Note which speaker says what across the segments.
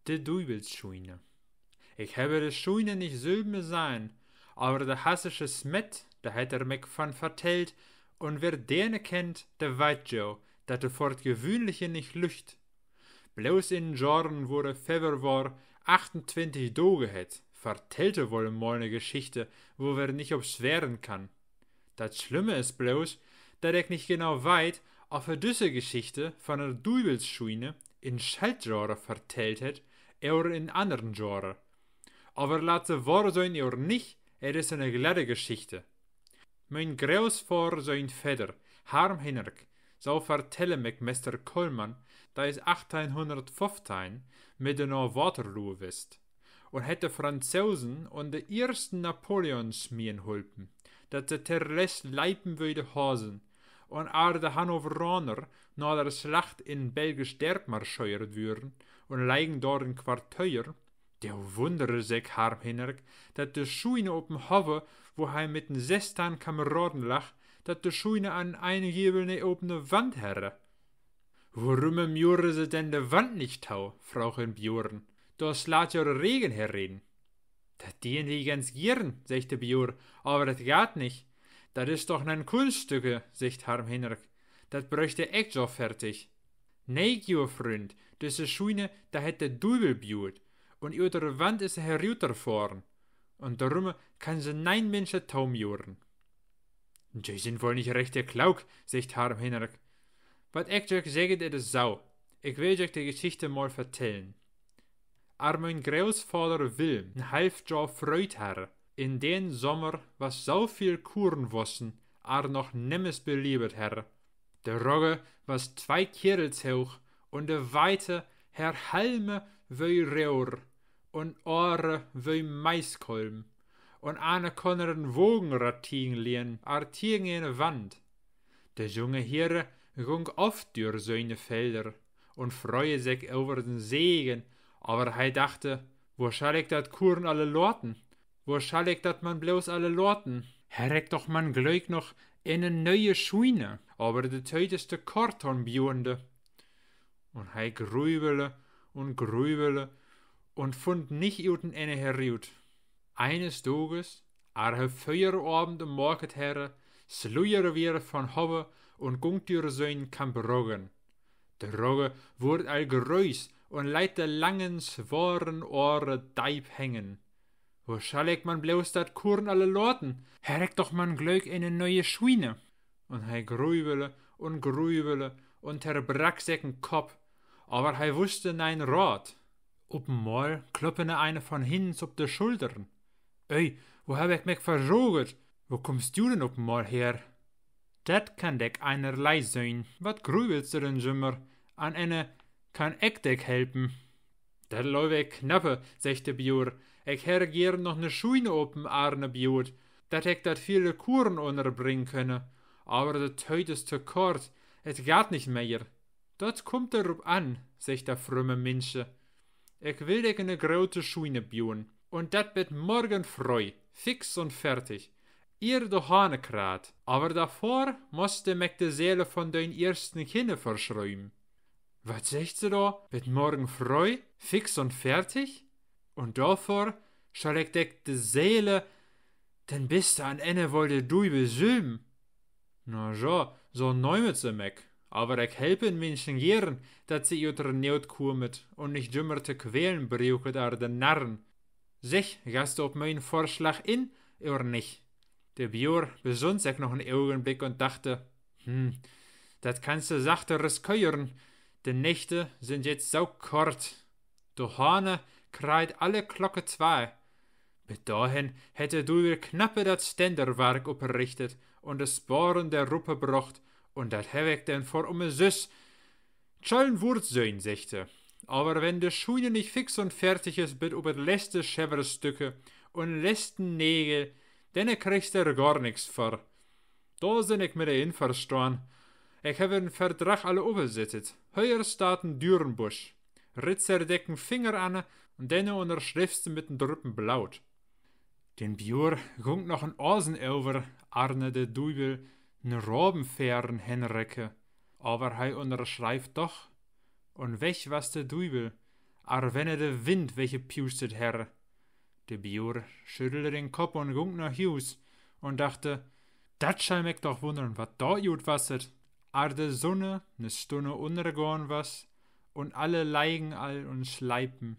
Speaker 1: De Duibelschoine. Ich habe de Schoine nicht selber sein, aber der hassische Smet, der hat mich von vertellt, und wer den kennt, der weet jo, dat de voor het gewöhnliche nicht lücht. Bloß in Jahren, wo der Fever war, 28 Doge het, vertellte wohl mal ne Geschichte, wo wer nicht ob's werden kann. Das Schlimme ist bloß, dat ich nicht genau weit, auf er düsse Geschichte von der Duibelschoine in Schaltjahre vertellt het, oder in anderen Jahre. Aber laat ze wahr sein oder nicht, ist eine glatte Geschichte. Mein Großvater sein Vater, Harm Henrik, so vertellen mich Mr. Coleman, da is 1815 mit de Waterloo wist, und hätte Franzosen und de ersten Napoleonsmien hulpen, dat ze ter les leipen würde hasen, und de Hannoveraner na der Schlacht in Belgisch Derb marscheuert würden, und leigen dort in Quarteuer, der wundere sich Harm Henrik, dat de Schuine op'm Hove, wo hij mit den 16 Kameraden lag, dat de Schuine an eine jebelne op'ne Wand herre. Warum im Jure se denn de Wand nicht tau, Frauchen Bjorn? Da slaat ja der Regen herreden. Dat dien die ganz gern, sagt der Bjor, aber dat gaat nicht. Dat is doch nen Kunststücke, sagt Harm Henrik. Dat bräuchte echt so fertig. Nee, jo Freund, diese Schuine, da het de Duibel bjurt, und über der Wand is herunterfahren. Und darum kann se nein Menschen taum joren. Die sind wohl nicht recht der Klauk, sagt Harm Henrik. Wat ik euch zeggen, het is zo. Ik wil euch die Geschichte mal vertellen. Mein Großvater Wilm, ein halfjahr Freud herre, in den Sommer was so viel Kuren wossen, noch nimmes beliebet herre. Der Rogge was 2 Kirels hoch, und de Weite Herr Halme wie Reur, und Ohre wie Maiskolben, und eine konneren Wogenratigen lehen, tiegen in de Wand. Der junge Heere ging oft durch seine Felder und freue sich über den Segen, aber hij dachte, wo schall ich dat Kuren alle lorten? Wo schall ich dat man bloß alle lorten? Herrek doch man gleich noch in een neue Schuine, aber de Zeit ist de Korton bjunde. Und hij grübele und fund nicht uten eine herriut. Eines Tages, he Feierabend im Market herre, slujere wir von Hobbe und gungt durch seinen Kamproggen. Der Rogge wurde all geräus und leit de langen, schworen Ohren deib hängen. Wo schall ich man bloß dat Kuren alle lorten? Herrek doch man glöck in eine neue Schweine. Und hij grübele und terbrack secken Kopf, aber hij wusste nein Rat. Mal kloppene eine von hins op de Schultern. Ey, wo hab ich mich versoget? Wo kommst du denn mal her? Dat kann deck einerlei sein. Wat grübelst du denn immer? An eine kann ich deck helpen. Dat läuft ich knappe, sagt der Bjur. Ich hätte gern noch ne Schuine open Arne Bjut, dat ich dat viele Kuren unterbringen könne. Aber de Teut ist zu kort, es geht nicht mehr. Dat kommt darauf an, sagt der frumme Minsche. Ich will dich ne grote Schuine bjuen, und dat wird morgen freu, fix und fertig. Ihr de Hanekrat, aber davor musste mich de Seele von dein ersten Kinder verschreiben. Was sagt sie da? Wird morgen freu, fix und fertig? Und davor schall ich dich de Seele, denn bist du an Ende wollte du besülmen. Na ja, so neumet sie mich. Aber ich helpe den Menschen gern, dat sie über Not kommet und nicht dümmer te quälen braucht ar den Narren. Sech, gehst du auf meinen Vorschlag in, oder nicht? Der Björ besunn sich noch einen Augenblick und dachte, dat kannst du sachte riskieren, die Nächte sind jetzt so kort. Du Hane kreit alle Glocke 2. Bis dahin hätte du wieder knappe dat Ständerwerk opgerichtet und de Sporen der Ruppe brocht, und dat heb ich denn vor Süß. Schollen wurd sein, sechte. Aber wenn de Schuine nicht fix und fertig is, bit über de letzte Schäverstücke und letzten Nägel, denne kriegst der gar nix vor. Da sind ich mit der verstanden. Ich habe den Vertrag alle übersetzt. Heuer staat ein Dürenbusch. Ritzer decken Finger an und denne unterschriftst mit den Drüppen blaut. Den Björ gungt noch ein Osen over, Arne de Duibel, ne Robenfähren Henrike, aber hei unterschreift doch. Und weg was de Duibel, ar wenn de Wind welche pustet her. De Bjur schüttelte den Kopf und ging nach Hus und dachte, dat schall mich doch wundern, wat da gut wasset. Ar de Sonne ne Stunde untergorn was und alle leigen all und schleipen.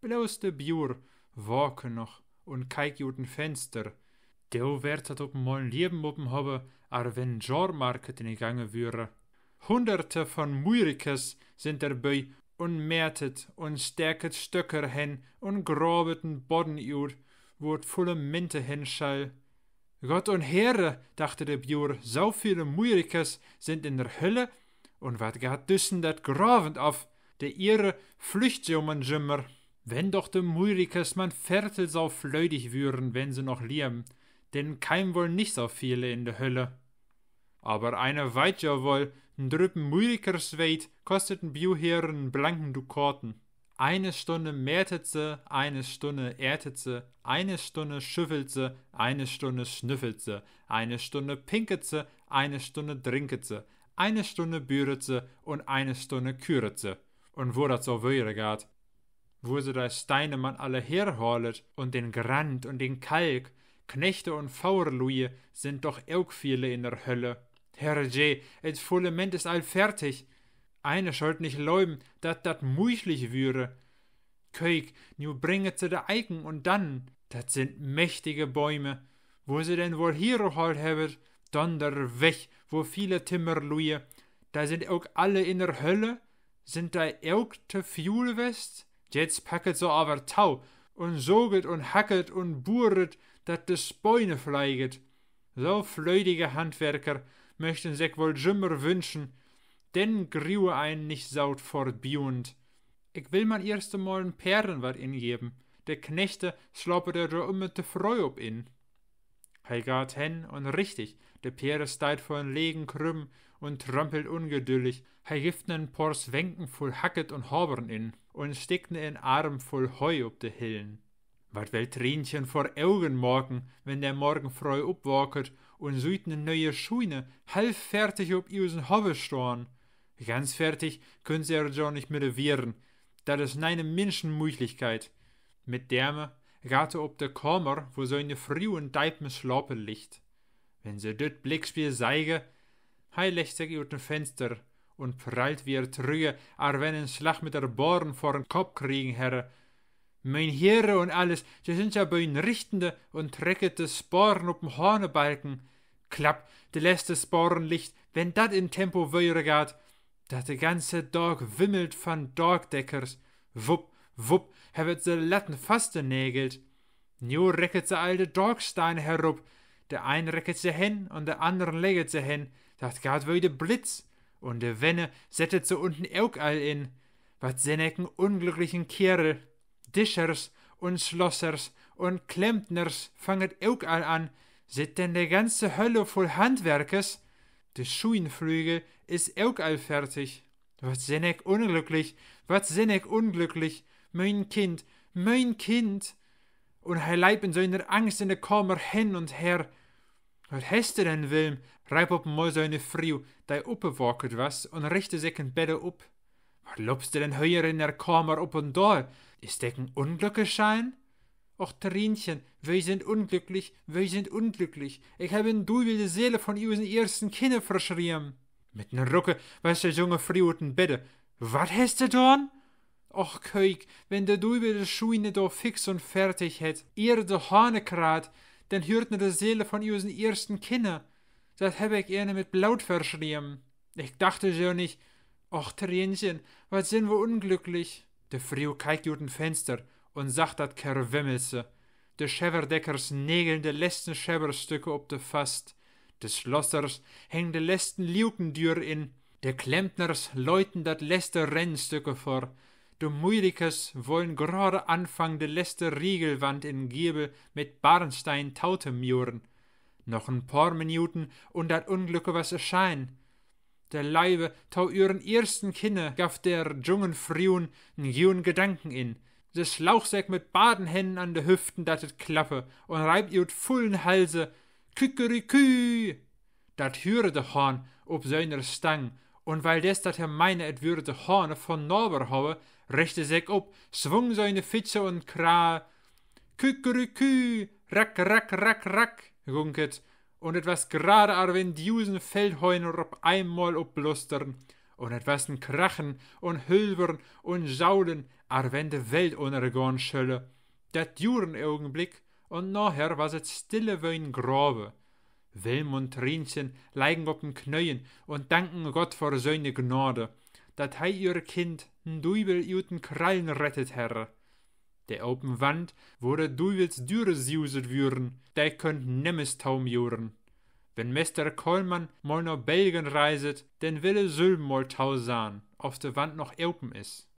Speaker 1: Bloß de Bjur walke noch und kijk juten Fenster. Deo werd dat op mal Leben op'n hobbe, ar wenn Jormarket in die Gange würe. Hunderte von Muirikes sind erbei und mertet und stärket Stöcker hen und grobeten Bodden ut, wo et volle Minte hinschall. Gott und Heere, dachte der Bjur, so viele Muirikes sind in der Hölle und wat gaat düssen dat gravend auf, de ihre flücht so man Jimmer. Wenn doch de Muirikes man Viertel so flödig würen, wenn sie noch lieben, denn keim wohl nicht so viele in der Hölle. Aber einer weit ja wohl, drüben Muirikers weit, kosteten Bjuheren blanken Dukaten. Eine Stunde mehrtet sie, eine Stunde erntet sie, eine Stunde schüffelt sie, eine Stunde schnüffelt sie, eine Stunde pinket sie, eine Stunde trinket sie, eine Stunde büret sie und eine Stunde küret sie. Und wo das so wäre geht, wo sie da Steine man alle herholet und den Grand und den Kalk, Knechte und Faurluje sind doch auch viele in der Hölle. Herrje, et Fundament ist all fertig. Eine sollt nicht läuben, dat muichlich würe. Köig, nu bringet sie de Eiken und dann, dat sind mächtige Bäume. Wo sie denn wohl hier halt hebben, donder weg, wo viele Timmerluje. Da sind auch alle in der Hölle. Sind da auch te viel west? Jetzt packet so aber Tau und soget und hacket und buret, dat de Späune fleiget. So flödige Handwerker möchten sich wohl jümmer wünschen, denn griue einen nicht saut fortbiund. Ich will man erst einmal n Perlen wat ingeben. Der Knechte sloppe der da mit de Freu ob in. Hei gaat hen und richtig, de Pere steit vor'n Legen krümm und trampelt ungeduldig. Hei gift nen Pors Wenken voll Hacket und Habern in und steckt ne Arm voll Heu ob de Hillen. Wat will Trinchen vor Augen morgen, wenn der Morgen freu upwaket und süd ne neue Schuine, halb fertig ob iusen Hobbe storn. Ganz fertig können sie ja nicht mehr wehren, dat is neine Menschenmuichlichkeit. Mit derme gaat ob de Kammer, wo seine frühen Deipen schlapen liegt. Wenn sie dit Blickspiel seige, hei legt sich ut den Fenster und prallt wie trüge, ar wenn en Schlag mit der Born vor'n Kopf kriegen herre. Mein Heere und alles, sie sind ja bei Richtende und trecket de Sporen up'n Hornebalken. Klapp, de letzte Sporenlicht, wenn dat in Tempo wäre gaat, dat de ganze Tag wimmelt von Dagdeckers. Wupp, wupp, hebet se Latten fast genägelt. Nu recket se all de Dagsteine herup. Der ein recket se hin und der anderen legget se hin. Dat gaat wie de Blitz. Und de Wenne settet se unten auch all in. Wat sennecken unglücklichen Kerl. Dischers und Schlossers und Klempners fanget auch all an. Sit denn de ganze Hölle voll Handwerkers? De Schuhenflügel is auch all fertig. Wat sin ich unglücklich, wat sin ich unglücklich, mein Kind, mein Kind. Und er leib in seiner Angst in der Kammer hin und her. Wat hast du denn, Wilm? Reib op mal seine Frau, die opgewaket was, und richte sich in Bette up. Wat lobst du denn heuer in der Kammer op und da? Ist deck ein Unglückeschein? Och, Trinchen, wir sind unglücklich, wir sind unglücklich. Ich habe in Duvel die Seele von unseren ersten Kinder verschrien. Mit ner Rucke, was der junge Frau in Bette. Wat hast du dorn? Och, Köig, wenn der Duvel die Schuine do fix und fertig hätt, ihr de Hane krat, dann hört ne de Seele von unseren ersten Kinder. Das hab ich gerne mit Blut verschrien. Ich dachte so nicht, och, Trinchen, was sind wir unglücklich? De Frau kijkt uit een Fenster und sagt dat Kerwimmelse. De Schäverdeckers nägeln de letzten Schäberstücke op de Fast. De Schlossers hängen de letzten Liukendür in. De Klempners läuten dat letzte Rennstücke vor. De Muirikes wollen gerade anfangen de letzte Riegelwand in Giebel mit Barnstein taute muren. Noch ein paar Minuten und dat Unglücke was erscheint. Der Leibe tau ihren ersten Kinder gaf der jungen Frühen n jungen Gedanken in. Se Schlauchsäck mit Badenhänden an de Hüften, dat et klappe, und reib iut fullen Halse. Kükerikü! Dat höre de Hahn ob seiner Stang, und weil des dat er meine, et würde de Hahne von Nober haue, richte sich op, swung seine Fitze und kraa. Kükerükü, rack, rack, rack, rack, gunket, und etwas gerade ar wenn diusen Feldheuner op einmal opblustern, und etwas krachen und hülbern und saulen, ar wenn de Welt untergehen schölle. Dat duren Augenblick, und nachher was et stille wie ein Grabe. Wilm und Trinchen leigen op'n Knöien und danken Gott vor seine Gnade, dat hei ihr Kind n Duibel uten Krallen rettet herre. Der open Wand, wo der Duivels Düre siuset würen, der könnt nimmes taum juren. Wenn Mester Kollmann mal nach Belgien reiset, denn will Sülben mal tau sahen, ob de Wand noch open is.